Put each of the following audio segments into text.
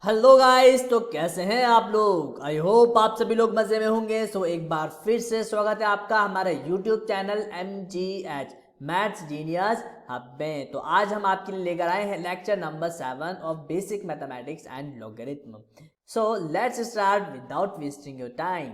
Hello guys, तो कैसे हैं आप लोग। आई होप आप सभी लोग मजे में होंगे। सो एक बार फिर से स्वागत है आपका हमारे YouTube channel MGH maths genius hub में। तो आज हम आपके लिए लेकर आए हैं lecture number 7 of basic mathematics and logarithm. So let's start without wasting your time.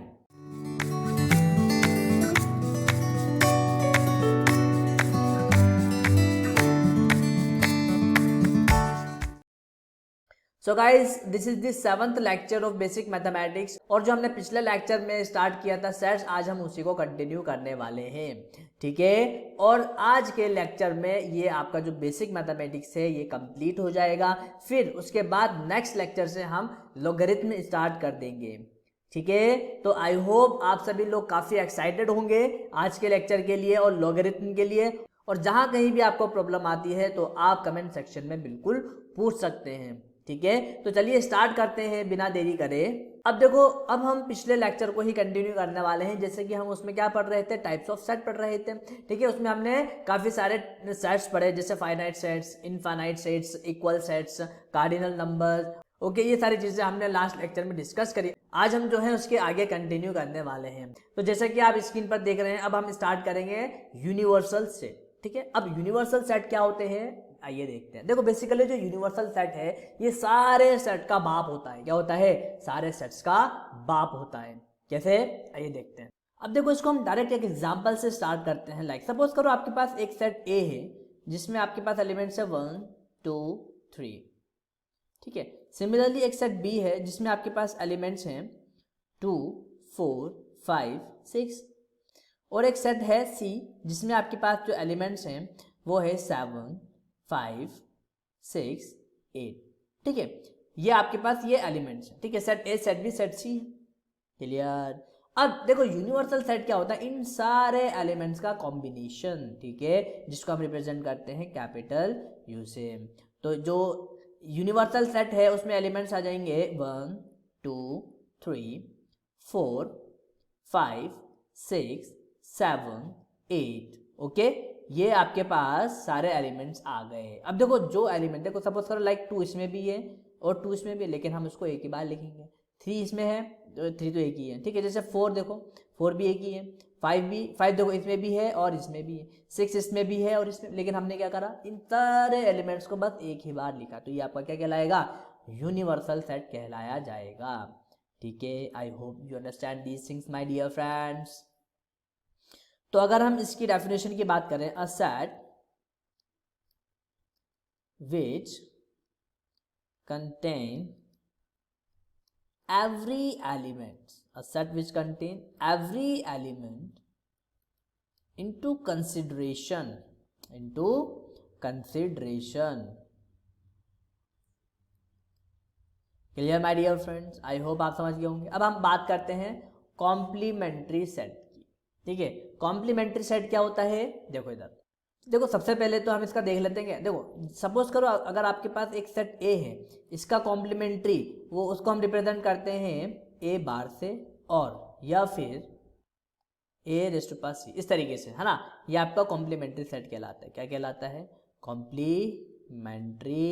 So guys, this is the 7th lecture of basic mathematics. और जो हमने पिछले लेक्चर में स्टार्ट किया था सेट्स, आज हम उसी को कंटिन्यू करने वाले हैं। ठीक है, और आज के लेक्चर में ये आपका जो बेसिक मैथमेटिक्स है ये कंप्लीट हो जाएगा। फिर उसके बाद नेक्स्ट लेक्चर से हम लॉगरिथम स्टार्ट कर देंगे। ठीक है, तो आई होप आप सभी लोग काफ़ी एक्साइटेड होंगे आज के लेक्चर के लिए और लॉगरिथम के लिए। और जहाँ कहीं भी आपको प्रॉब्लम आती है तो आप कमेंट सेक्शन में बिल्कुल पूछ सकते हैं। ठीक है, तो चलिए स्टार्ट करते हैं बिना देरी करे। अब देखो, अब हम पिछले लेक्चर को ही कंटिन्यू करने वाले हैं। जैसे कि हम उसमें क्या पढ़ रहे थे, टाइप्स ऑफ सेट पढ़ रहे थे। ठीक है, उसमें हमने काफ़ी सारे सेट्स पढ़े, जैसे finite sets, infinite sets, equal sets, cardinal number. Okay, ये सारी चीज़ें हमने लास्ट लेक्चर में डिस्कस करी। आज हम जो है उसके आगे कंटिन्यू करने वाले हैं। तो जैसे कि आप स्क्रीन पर देख रहे हैं, अब हम स्टार्ट करेंगे यूनिवर्सल सेट। ठीक है, अब यूनिवर्सल सेट क्या होते हैं आइए देखते हैं। देखो, बेसिकली जो यूनिवर्सल सेट है ये सारे सेट का बाप होता है। क्या होता है? सारे सेट्स का बाप होता है। कैसे? आइए देखते हैं। अब देखो, इसको हम डायरेक्ट एक एग्जांपल से स्टार्ट करते हैं। लाइक सपोज करो आपके पास एक सेट ए है जिसमें आपके पास एलिमेंट्स है 1 2 3। ठीक है, सिमिलरली एक सेट बी है जिसमें आपके पास एलिमेंट्स हैं 2 4 5 6। और एक सेट है सी जिसमें आपके पास जो एलिमेंट्स हैं वो है 7 5 6 8। ठीक है, ये आपके पास ये एलिमेंट्स हैं। ठीक है, set A, set B, set C. Clear. अब देखो, यूनिवर्सल सेट क्या होता है? इन सारे एलिमेंट्स का कॉम्बिनेशन। ठीक है, जिसको हम रिप्रेजेंट करते हैं कैपिटल यू से। तो जो यूनिवर्सल सेट है उसमें एलिमेंट्स आ जाएंगे 1 2 3 4 5 6 7 8। ओके, ये आपके पास सारे एलिमेंट्स आ गए। अब देखो, जो एलिमेंट, देखो सपोज करो लाइक 2 इसमें भी है और 2 इसमें भी है, लेकिन हम उसको एक ही बार लिखेंगे। 3 इसमें है तो 3 तो एक ही है। ठीक है, जैसे 4 देखो, 4 भी एक ही है। 5 भी, 5 देखो इसमें भी है और इसमें भी है। 6 इसमें भी है और इसमें, लेकिन हमने क्या करा, इन सारे एलिमेंट्स को बस एक ही बार लिखा। तो ये आपका क्या कहलाएगा? यूनिवर्सल सेट कहलाया जाएगा। ठीक है, I hope you understand these things my dear friends. तो अगर हम इसकी डेफिनेशन की बात करें, a set which contain every element, a set which contain every element into consideration, into consideration. Clear my dear friends, I hope आप समझ गए होंगे। अब हम बात करते हैं कॉम्प्लीमेंट्री सेट की। ठीक है, कॉम्प्लीमेंट्री सेट क्या होता है? देखो इधर, देखो सबसे पहले तो हम इसका देख लेते हैं। देखो सपोज करो अगर आपके पास एक सेट ए है, इसका कॉम्प्लीमेंट्री वो उसको हम रिप्रेजेंट करते हैं ए बार से, और या फिर ए रेस्ट टू पास सी, इस तरीके से, है ना। ये आपका कॉम्प्लीमेंट्री सेट कहलाता है। क्या कहलाता है? Complementary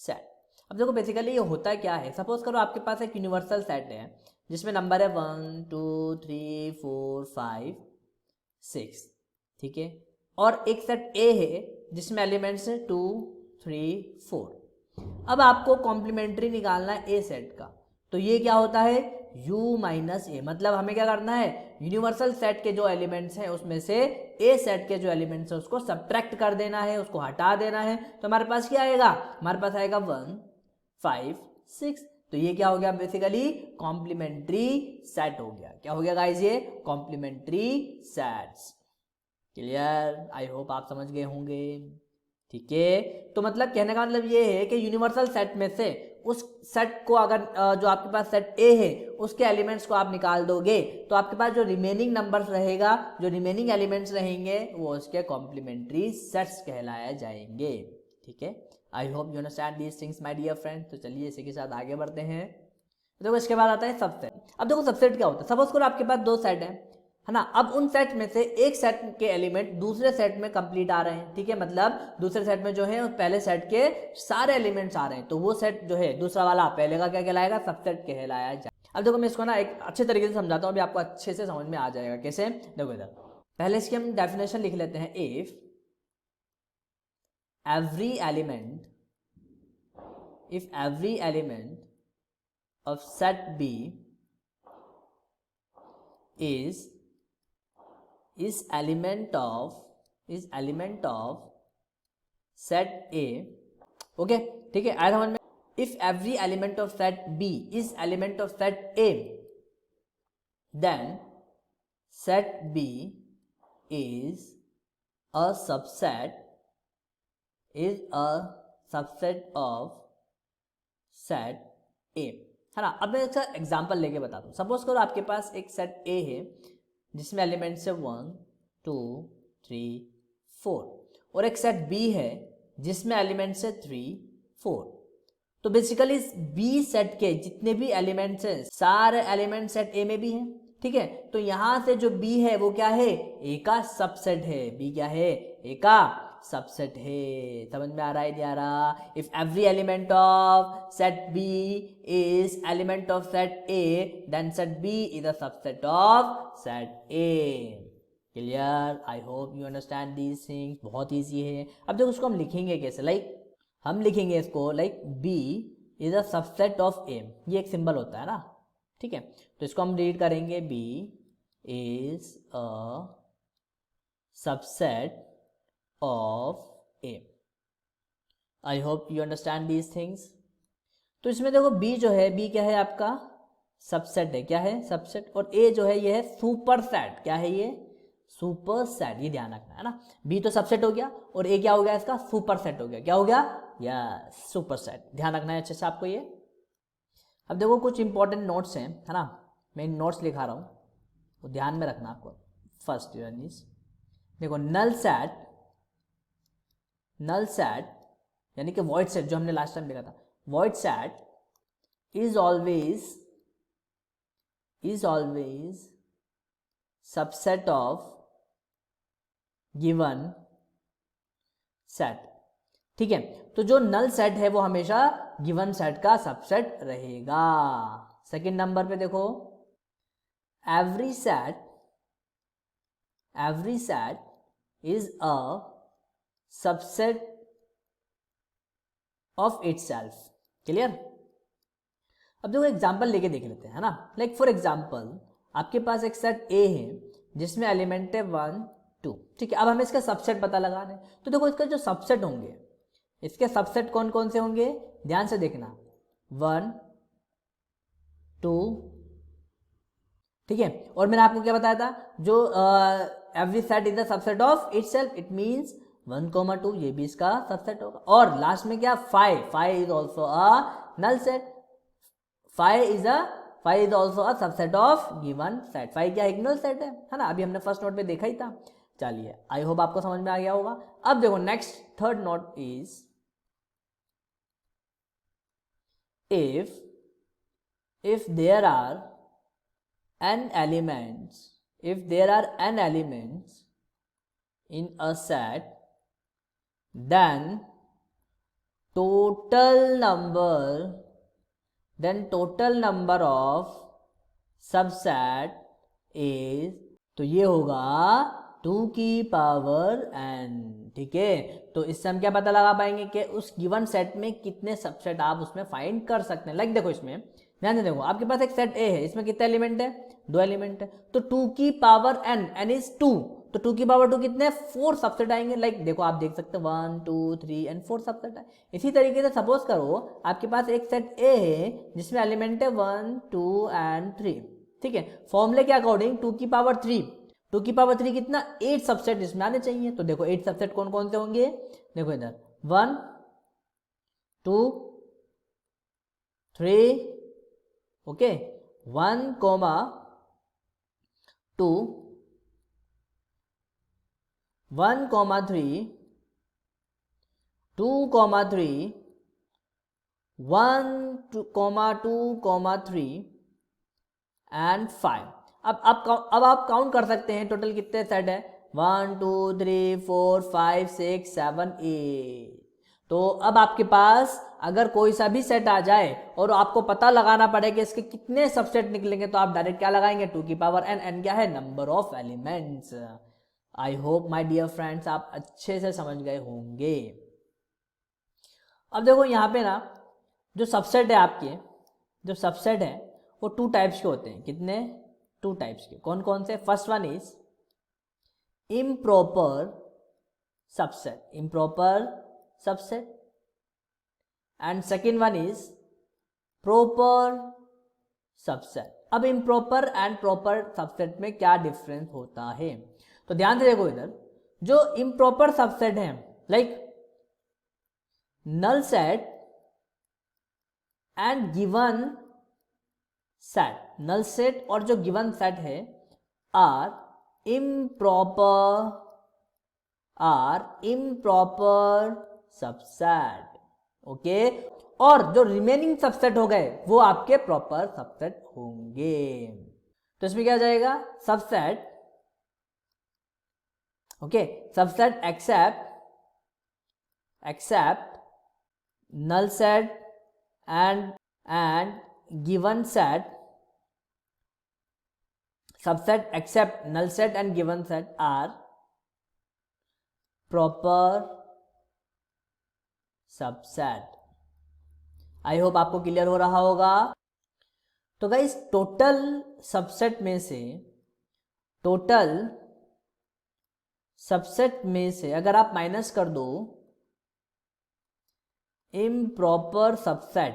set. अब देखो, बेसिकली ये होता क्या है, सपोज करो आपके पास एक यूनिवर्सल सेट है जिसमें नंबर है 1 2 3 4 5 6। ठीक है, और एक सेट ए है जिसमें एलिमेंट्स है 2 3 4। अब आपको कॉम्प्लीमेंट्री निकालना है ए सेट का। तो ये क्या होता है? u माइनस ए। मतलब हमें क्या करना है, यूनिवर्सल सेट के जो एलिमेंट्स हैं उसमें से ए सेट के जो एलिमेंट्स हैं उसको सब्ट्रैक्ट कर देना है, उसको हटा देना है। तो हमारे पास क्या आएगा? हमारे पास आएगा 1 5 6। तो ये क्या हो गया? बेसिकली कॉम्प्लीमेंट्री सेट हो गया। क्या हो गया गाइस? ये complementary sets. Clear, I hope आप समझ गए होंगे। ठीक है, तो मतलब कहने का मतलब ये है कि यूनिवर्सल सेट में से उस सेट को अगर जो आपके पास सेट ए है उसके एलिमेंट्स को आप निकाल दोगे तो आपके पास जो रिमेनिंग नंबर्स रहेगा, जो रिमेनिंग एलिमेंट्स रहेंगे वो उसके कॉम्प्लीमेंट्री सेट्स कहलाए जाएंगे। ठीक है, I hope you understand these things my dear friends. तो चलिए इसी के साथ आगे बढ़ते हैं। देखो, इसके बाद आता है सबसेट। अब देखो सबसेट क्या होता है। सपोज करो आपके पास दो सेट है, है ना। अब उन सेट में से एक सेट के एलिमेंट दूसरे सेट में कंप्लीट आ रहे हैं, ठीक है, मतलब दूसरे सेट में जो है पहले सेट के सारे एलिमेंट्स आ रहे हैं, तो वो सेट जो है दूसरा वाला पहले का क्या कहलाएगा, सबसेट कहलाया जाए। अब देखो मैं इसको ना एक अच्छे तरीके से समझाता हूँ, अभी आपको अच्छे से समझ में आ जाएगा कैसे। देखो इधर पहले इसकी हम डेफिनेशन लिख लेते हैं। If every element of set B is element of set A, okay ठीक है, आया समझ में। If every element of set B is element of set A, then set B is a subset of set A, है ना। अब मैं इसका एग्जाम्पल लेके बताता हूँ। सपोज करो आपके पास एक सेट ए है जिसमें एलिमेंट्स है 1 2 3 4, और एक सेट बी है जिसमें एलिमेंट्स है 3 4। तो बेसिकली इस बी सेट के जितने भी एलिमेंट्स हैं सारे एलिमेंट सेट ए में भी हैं, ठीक है। तो यहां से जो बी है वो क्या है, ए का सबसेट है। बी क्या है, ए का सबसेट है। समझ में आ रहा है नहीं आ रहा। If every element of set B is element of set A, then set B is a subset of set A. Clear? I hope you understand these things. बहुत ईजी है। अब देखो उसको हम लिखेंगे कैसे, लाइक हम लिखेंगे इसको like B is a subset of A, ये एक सिंबल होता है ना, ठीक है। तो इसको हम रीड करेंगे B is a subset of A। I hope you understand these things। तो इसमें देखो B जो है, B क्या है आपका सबसेट है, क्या है सबसेट, और A जो है ये है सुपर सेट। क्या है ये, सुपर सेट, ये ध्यान रखना है ना। B तो सबसेट हो गया और A क्या हो गया इसका, सुपर सेट हो गया। क्या हो गया, यस सुपर सेट। ध्यान रखना है अच्छे से आपको ये। अब देखो कुछ इंपॉर्टेंट नोट्स हैं, है ना, मैं नोट्स लिखा रहा हूँ, तो ध्यान में रखना आपको। फर्स्ट देखो नल सेट यानी कि वॉइड सेट जो हमने लास्ट टाइम देखा था, void set is always subset of given set, ठीक है। तो जो नल सेट है वो हमेशा गिवन सेट का सबसेट रहेगा। सेकंड नंबर पे देखो every set is a subset of itself. Clear? अब देखो एग्जांपल लेके देख लेते हैं, है ना। लाइक फॉर एग्जांपल आपके पास एक सेट ए है जिसमें एलिमेंट है 1 2, ठीक है। अब हमें इसका सबसेट पता लगाना है, तो देखो इसका जो सबसेट होंगे, इसके सबसेट कौन कौन से होंगे, ध्यान से देखना, 1 2, ठीक है। और मैंने आपको क्या बताया था, जो every set is the subset of itself, it means 1 2, ये भी इसका सबसेट होगा। और लास्ट में क्या, 5 is also a null set. 5 is also a subset of given set. 5 क्या एक नल सेट है ना। अभी हमने फर्स्ट नोट पे देखा ही था। चलिए आई होप आपको समझ में आ गया होगा। अब देखो next third note is if there are n elements in a set, then total number of subset is, तो ये होगा 2 की पावर n, ठीक है। तो इससे हम क्या पता लगा पाएंगे कि उस गिवन सेट में कितने सबसेट आप उसमें फाइंड कर सकते हैं। लाइक देखो इसमें ध्यान से देखो, आपके पास एक सेट ए है, इसमें कितने एलिमेंट है, 2 एलिमेंट है। तो 2 की पावर n इज 2, तो 2 की पावर 2 कितने, 4 सबसेट आएंगे। लाइक देखो आप देख सकते हैं 1 2 3 एंड 4 सबसेट है। इसी तरीके से सपोज करो आपके पास एक सेट ए है जिसमें एलिमेंट है 1 2 एंड 3, ठीक है। फॉर्मूले के अकॉर्डिंग 2 की पावर 3 कितना, 8 सबसेट इसमें आने चाहिए। तो देखो 8 सबसेट कौन कौन से होंगे, देखो इधर 1 2 3, ओके, 1 2 1 3 2 3 1 2 3 एंड 5। अब आप काउंट कर सकते हैं टोटल कितने सेट है, 1 2 3 4 5 6 7 8। तो अब आपके पास अगर कोई सा भी सेट आ जाए और आपको पता लगाना पड़े कि इसके कितने सबसेट निकलेंगे, तो आप डायरेक्ट क्या लगाएंगे, 2 की पावर n। n क्या है, number of elements. I hope my dear friends आप अच्छे से समझ गए होंगे। अब देखो यहाँ पे ना जो सबसेट है आपके, जो सबसेट है वो 2 टाइप्स के होते हैं। कितने, 2 टाइप्स के। कौन कौन से, first one is improper subset, improper subset, and second one is proper subset. अब इम्प्रॉपर एंड प्रॉपर सबसेट में क्या डिफरेंस होता है, तो ध्यान से देखो इधर। जो इम्प्रॉपर सबसेट है like null set and given set, null set और जो गिवन सेट है आर इम्प्रॉपर सबसेट। ओके, और जो रिमेनिंग सबसेट हो गए वो आपके प्रॉपर सबसेट होंगे। तो इसमें क्या जाएगा, subset, okay, subset except null set and given set, subset except null set and given set are proper subset। I hope आपको क्लियर हो रहा होगा। तो गाइस टोटल सबसेट में से अगर आप माइनस कर दो इम्प्रॉपर सबसेट,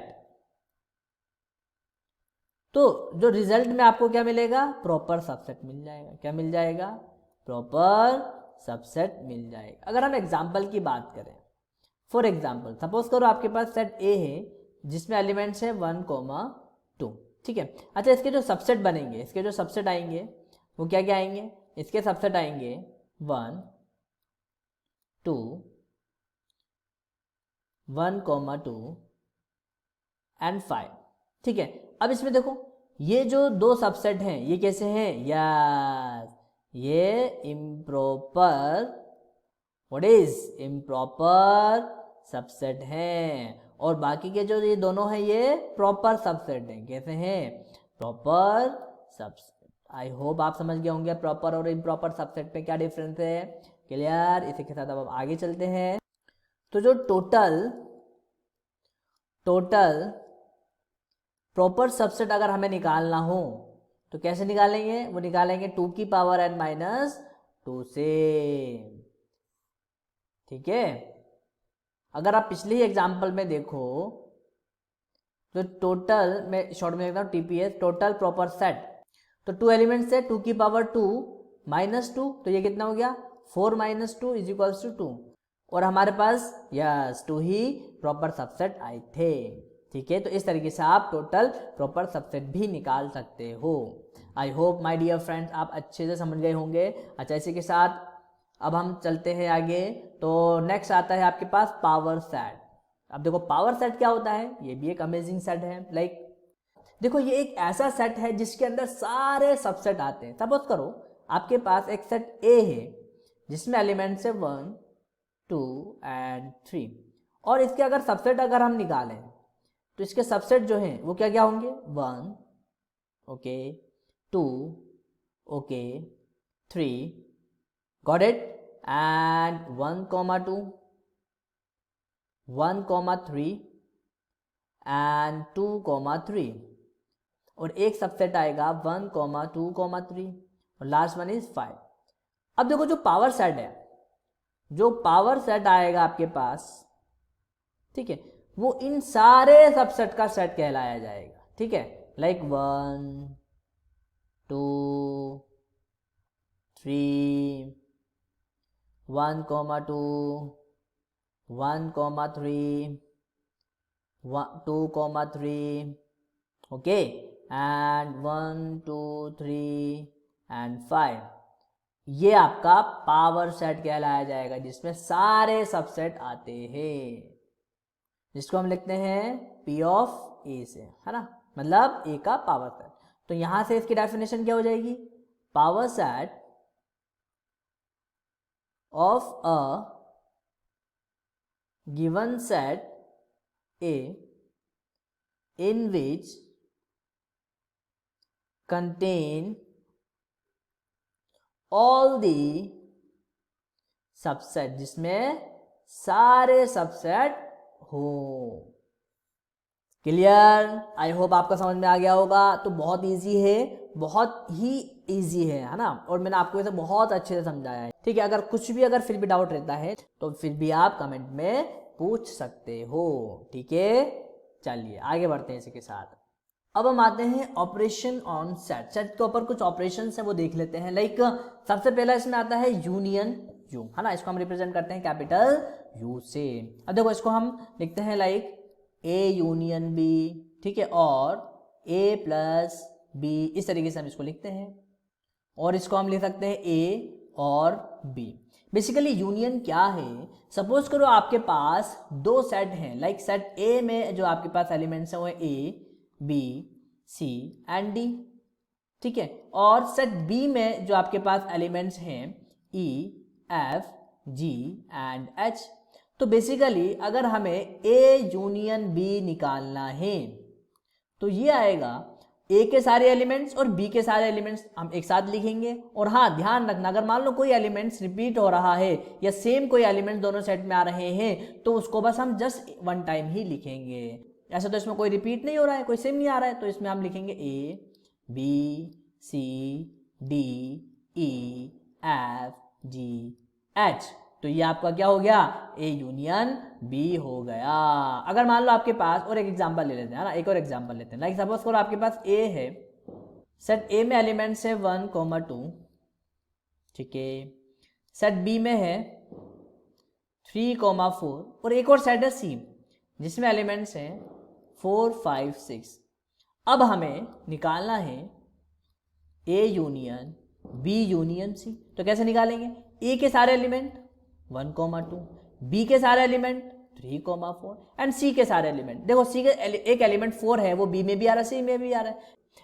तो जो रिजल्ट में आपको क्या मिलेगा, प्रॉपर सबसेट मिल जाएगा। क्या मिल जाएगा, प्रॉपर सबसेट मिल जाएगा। अगर हम एग्जांपल की बात करें, फॉर एग्जांपल सपोज करो आपके पास सेट ए है जिसमें एलिमेंट्स है 1, 2, ठीक है। अच्छा, इसके जो सबसेट बनेंगे, इसके जो सबसेट आएंगे वो क्या क्या आएंगे, इसके सबसेट आएंगे 1, 2, 1, 2 एंड 5, ठीक है। अब इसमें देखो ये जो 2 सबसेट हैं ये कैसे हैं, यस ये improper, what is improper subset हैं, और बाकी के जो ये दोनों हैं ये प्रॉपर सबसेट हैं। कैसे हैं, प्रॉपर सबसेट। आई होप आप समझ गए होंगे प्रॉपर और इम्प्रॉपर सबसेट में क्या डिफरेंस है। क्लियर, इसी के साथ अब आगे चलते हैं। तो जो टोटल प्रॉपर सबसेट अगर हमें निकालना हो तो कैसे निकालेंगे, वो निकालेंगे 2 की पावर n माइनस 2 से, ठीक है। अगर आप पिछले ही एग्जाम्पल में देखो तो टोटल, मैं शॉर्ट में लिखता हूँ टीपीएस, टोटल प्रॉपर सेट, तो 2 एलिमेंट्स है 2 की पावर 2 माइनस 2, तो ये कितना हो गया 4 माइनस 2 इज इक्वल्स टू 2, और हमारे पास यस 2 ही प्रॉपर सबसेट आए थे, ठीक है। तो इस तरीके से आप टोटल प्रॉपर सबसेट भी निकाल सकते हो। I hope my dear friends आप अच्छे से समझ गए होंगे। अच्छा, इसी के साथ अब हम चलते हैं आगे। तो नेक्स्ट आता है आपके पास पावर सेट। अब देखो पावर सेट क्या होता है, ये भी एक अमेजिंग सेट है। लाइक देखो ये एक ऐसा सेट है जिसके अंदर सारे सबसेट आते हैं। सपोज करो आपके पास एक सेट ए है जिसमें एलिमेंट्स है 1, 2 एंड 3, और इसके अगर सबसेट अगर हम निकालें तो इसके सबसेट जो हैं वो क्या क्या होंगे, 1, okay, 2, okay, 3, got it, and 1, 2, 1, 3 and 2, 3, और एक सबसेट आएगा 1, 2, 3, और लास्ट वन इज 5। अब देखो जो पावर सेट है, जो पावर सेट आएगा आपके पास, ठीक है, वो इन सारे सबसेट का सेट कहलाया जाएगा, ठीक है। Like 1, 2, 3, 1, 2, 1, 3, 2, 3, okay, and 1, 2, 3 and 5। ये आपका पावर सेट कहलाया जाएगा जिसमें सारे सबसेट आते हैं, जिसको हम लिखते हैं P ऑफ ए से, है ना, मतलब ए का पावर सेट। तो यहां से इसकी डेफिनेशन क्या हो जाएगी, power set of a given set A in which contain all the subset, जिसमें सारे सबसेट हो। क्लियर? आई होप आपका समझ में आ गया होगा। तो बहुत इजी है, बहुत ही इजी है ना, और मैंने आपको इसे बहुत अच्छे से समझाया है। ठीक है, अगर कुछ भी अगर फिर भी डाउट रहता है तो फिर भी आप कमेंट में पूछ सकते हो। ठीक है, चलिए आगे बढ़ते हैं इसी के साथ। अब हम आते हैं ऑपरेशन ऑन सेट। सेट के ऊपर कुछ ऑपरेशंस हैं वो देख लेते हैं। लाइक सबसे पहला इसमें आता है यूनियन यू, है ना, इसको हम रिप्रेजेंट करते हैं कैपिटल यू से। अब देखो इसको हम लिखते हैं लाइक ए यूनियन बी, ठीक है, और ए प्लस बी, इस तरीके से हम इसको लिखते हैं। और इसको हम लिख सकते हैं ए और बी। बेसिकली यूनियन क्या है, सपोज करो आपके पास दो सेट हैं। लाइक सेट ए में जो आपके पास एलिमेंट्स हैं वो A B C and D, ठीक है, और सेट बी में जो आपके पास एलिमेंट्स हैं ई एफ जी एंड एच। तो बेसिकली अगर हमें ए यूनियन बी निकालना है तो ये आएगा ए के सारे एलिमेंट्स और बी के सारे एलिमेंट्स हम एक साथ लिखेंगे। और हाँ, ध्यान रखना, अगर मान लो कोई एलिमेंट्स रिपीट हो रहा है या सेम कोई एलिमेंट्स दोनों सेट में आ रहे हैं तो उसको बस हम जस्ट वन टाइम ही लिखेंगे। ऐसा तो इसमें कोई रिपीट नहीं हो रहा है, कोई सेम नहीं आ रहा है, तो इसमें हम लिखेंगे A B C D E F G H. तो ये आपका क्या हो गया, ए यूनियन बी हो गया। अगर मान लो आपके पास, और एक एग्जांपल ले लेते हैं ना, एक और एग्जांपल लेते हैं। लाइक सपोज करो आपके पास ए है, सेट ए में एलिमेंट्स है 1, 2, ठीक है, सेट बी में है 3, 4, और एक और सेट है सी जिसमें एलिमेंट्स हैं 4, 5, 6। अब हमें निकालना है A union B union C. तो कैसे निकालेंगे, ए के सारे एलिमेंट 1, 2, बी के सारे एलिमेंट 3, 4 एंड सी के सारे एलिमेंट। देखो सी के एक एलिमेंट 4 है, वो बी में भी आ रहा है सी में भी आ रहा है,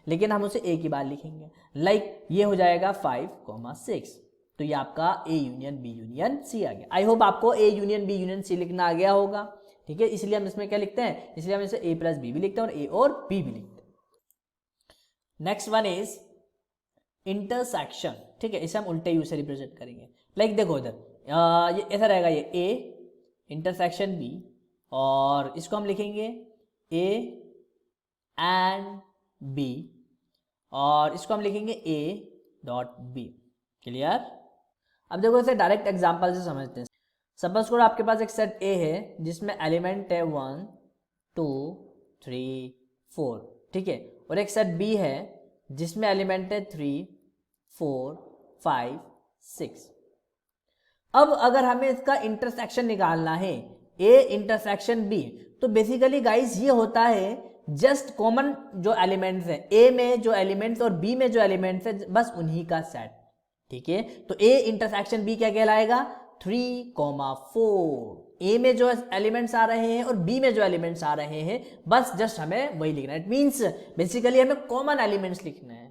लेकिन हम उसे ए की बार लिखेंगे। लाइक ये हो जाएगा 5, 6। तो ये आपका A union B union C आ गया। आई होप आपको A union B union C लिखना आ गया होगा। ठीक है, इसलिए हम इसमें क्या लिखते हैं, इसलिए हम इसे ए प्लस बी भी लिखते हैं और ए और बी भी लिखते हैं। Next one is intersection. ठीक है, इसे हम उल्टे यू से रिप्रेजेंट करेंगे। लाइक देखो इधर ये ऐसा रहेगा, ये ए इंटरसेक्शन बी, और इसको हम लिखेंगे ए एंड बी, और इसको हम लिखेंगे ए डॉट बी। क्लियर? अब देखो इसे डायरेक्ट एग्जांपल से समझते हैं। सपोज करो आपके पास एक सेट ए है जिसमें एलिमेंट है 1, 2, 3, 4, ठीक है, और एक सेट बी है जिसमें एलिमेंट है 3, 4, 5, 6। अब अगर हमें इसका इंटरसेक्शन निकालना है ए इंटरसेक्शन बी, तो बेसिकली गाइस ये होता है जस्ट कॉमन जो एलिमेंट्स हैं, ए में जो एलिमेंट्स और बी में जो एलिमेंट्स है, बस उन्हीं का सेट। ठीक है, तो ए इंटरसेक्शन बी क्या कहलाएगा, 3, 4। ए में जो एलिमेंट्स आ रहे हैं और बी में जो एलिमेंट्स आ रहे हैं, बस जस्ट हमें वही लिखना है। इट मीन्स बेसिकली हमें कॉमन एलिमेंट्स लिखना है।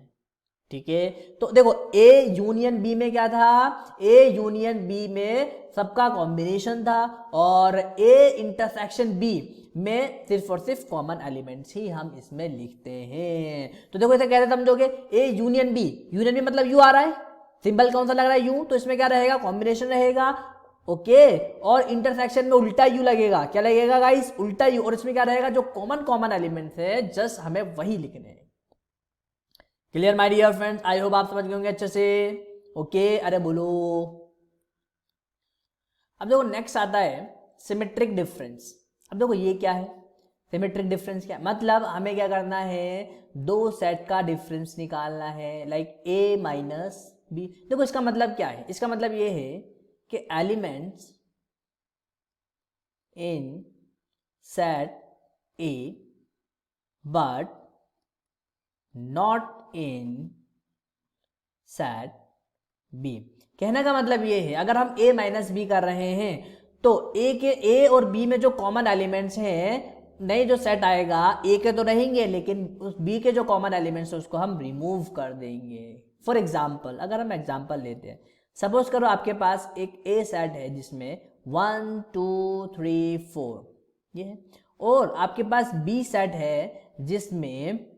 ठीक है, तो देखो ए यूनियन बी में क्या था, ए यूनियन बी में सबका कॉम्बिनेशन था, और ए इंटरसेक्शन बी में सिर्फ और सिर्फ कॉमन एलिमेंट्स ही हम इसमें लिखते हैं। तो देखो इसे कैसे समझोगे, ए यूनियन बी मतलब यू आ रहा है, सिंबल कौन सा लग रहा है यू, तो इसमें क्या रहेगा, कॉम्बिनेशन रहेगा। ओके, और इंटरसेक्शन में उल्टा यू लगेगा, क्या लगेगा गाइस, उल्टा यू, और इसमें क्या रहेगा, जो कॉमन एलिमेंट्स है जस्ट हमें वही लिखने हैं। Clear my dear friends? I hope आप समझ गए होंगे अच्छे से। ओके, अरे बोलो। अब देखो नेक्स्ट आता है सिमेट्रिक डिफरेंस। अब देखो ये क्या है, सिमेट्रिक डिफरेंस क्या है, मतलब हमें क्या करना है, दो सेट का डिफरेंस निकालना है। Like A minus B. देखो इसका मतलब क्या है, इसका मतलब ये है कि elements in set A but not in set B. कहने का मतलब ये है, अगर हम a माइनस बी कर रहे हैं तो ए और बी में जो कॉमन एलिमेंट्स हैं नए जो सेट आएगा ए के तो रहेंगे, लेकिन उस बी के जो कॉमन एलिमेंट्स है उसको हम रिमूव कर देंगे। फॉर एग्जाम्पल अगर हम एग्जाम्पल लेते हैं, सपोज करो आपके पास एक ए सेट है जिसमें 1 2 3 4 ये है, और आपके पास बी सेट है जिसमें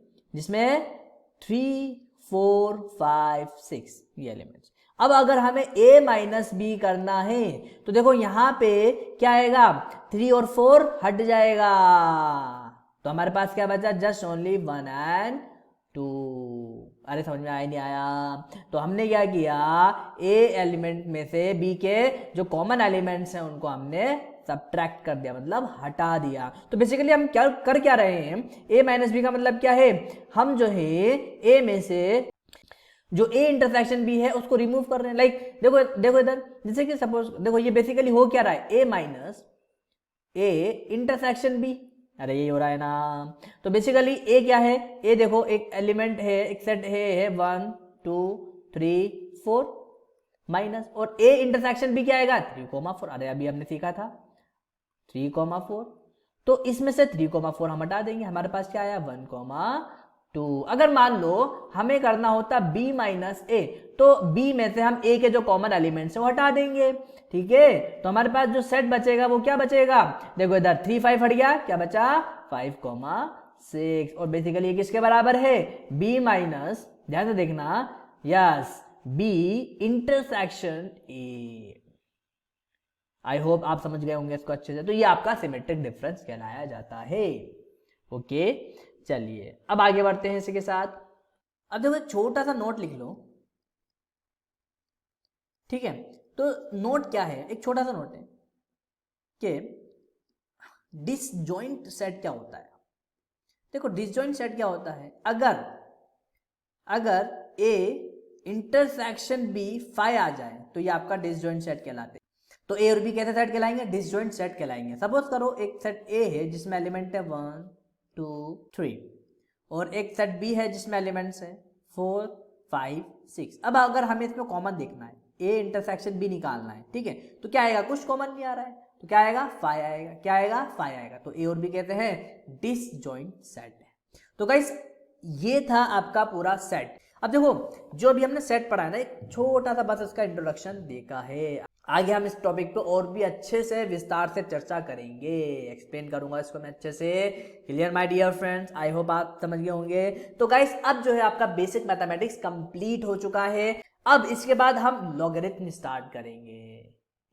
3 4 5 6 ये एलिमेंट्स। अब अगर हमें a माइनस बी करना है तो देखो यहां पे क्या आएगा, 3 और 4 हट जाएगा, तो हमारे पास क्या बचा, जस्ट ओनली 1 एंड 2। अरे समझ में आया नहीं आया? तो हमने क्या किया, a एलिमेंट में से b के जो कॉमन एलिमेंट्स हैं उनको हमने सब्ट्रैक्ट कर दिया, मतलब हटा दिया। तो बेसिकली हम क्या कर रहे हैं, a माइनस बी का मतलब क्या है, हम जो है a में से जो a इंटरसेक्शन b है उसको रिमूव कर रहे हैं। लाइक देखो इधर, जैसे कि सपोज देखो ये बेसिकली हो क्या रहा है, a minus a intersection b, अरे यही हो रहा है ना। तो बेसिकली a क्या है, a देखो एक एलिमेंट है, एक सेट है 1 2 3 4 माइनस, और a इंटरसेक्शन b क्या आएगा, 3,4। अरे अभी हमने सीखा था 3,4, तो इसमें से 3,4 हम हटा देंगे, हमारे पास क्या आया 1,2। अगर मान लो हमें करना होता b माइनस ए, तो b में से हम a के जो कॉमन एलिमेंट्स है वो हटा देंगे, ठीक है। तो हमारे पास जो सेट बचेगा वो क्या बचेगा, देखो इधर 3 5 हट गया, क्या बचा 5,6, और बेसिकली ये किसके बराबर है, b माइनस, ध्यान से देखना, yes b intersection a। I hope आप समझ गए होंगे इसको अच्छे से। तो ये आपका सिमेट्रिक डिफरेंस कहलाया जाता है। ओके चलिए अब आगे बढ़ते हैं इसी के साथ। अब देखो एक छोटा सा नोट लिख लो, ठीक है। तो नोट क्या है, एक छोटा सा नोट है कि डिसजॉइंट सेट क्या होता है। देखो डिसजॉइंट सेट क्या होता है, अगर a इंटरसेक्शन b फाई आ जाए तो ये आपका डिसजॉइंट सेट कहलाते हैं। तो a और b कैसे सेट कहलाएंगे, डिसजॉइंट सेट कहलाएंगे। सपोज करो एक सेट a है जिसमें एलिमेंट है 1 2 3, और एक सेट b है जिसमें एलिमेंट्स है 4 5 6। अब अगर हमें इसमें कॉमन देखना है, a इंटरसेक्शन b निकालना है, ठीक है, तो क्या आएगा, कुछ कॉमन नहीं आ रहा है, तो क्या आएगा, फाई आएगा, क्या आएगा, फाई आएगा। तो a और b कहते हैं डिसजॉइंट सेट है। तो गाइस ये था आपका पूरा सेट। अब देखो जो अभी हमने सेट पढ़ा है ना, एक छोटा सा बस इसका इंट्रोडक्शन देखा है, आगे हम इस टॉपिक पे और भी अच्छे से विस्तार से चर्चा करेंगे, एक्सप्लेन करूंगा इसको मैं अच्छे से। Clear my dear friends, I hope आप समझ गए होंगे। तो गाइस अब जो है आपका बेसिक मैथमेटिक्स कंप्लीट हो चुका है। अब इसके बाद हम लॉगरिथम स्टार्ट करेंगे,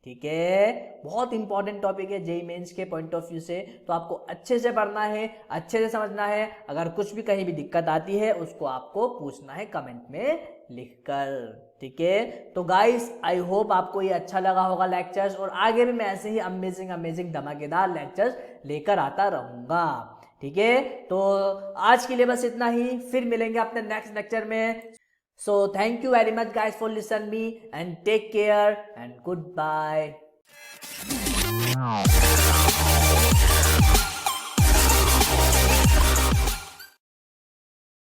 ठीक है। बहुत इंपॉर्टेंट टॉपिक है जेईई मेंस के पॉइंट ऑफ व्यू से, तो आपको अच्छे से पढ़ना है, अच्छे से समझना है। अगर कुछ भी कहीं भी दिक्कत आती है उसको आपको पूछना है कमेंट में लिखकर, ठीक है। तो गाइस आई होप आपको ये अच्छा लगा होगा लेक्चर्स, और आगे भी मैं ऐसे ही अमेजिंग धमाकेदार लेक्चर्स लेकर आता रहूंगा, ठीक है। तो आज के लिए बस इतना ही, फिर मिलेंगे अपने नेक्स्ट लेक्चर में। So thank you very much guys for listening me, and take care and goodbye.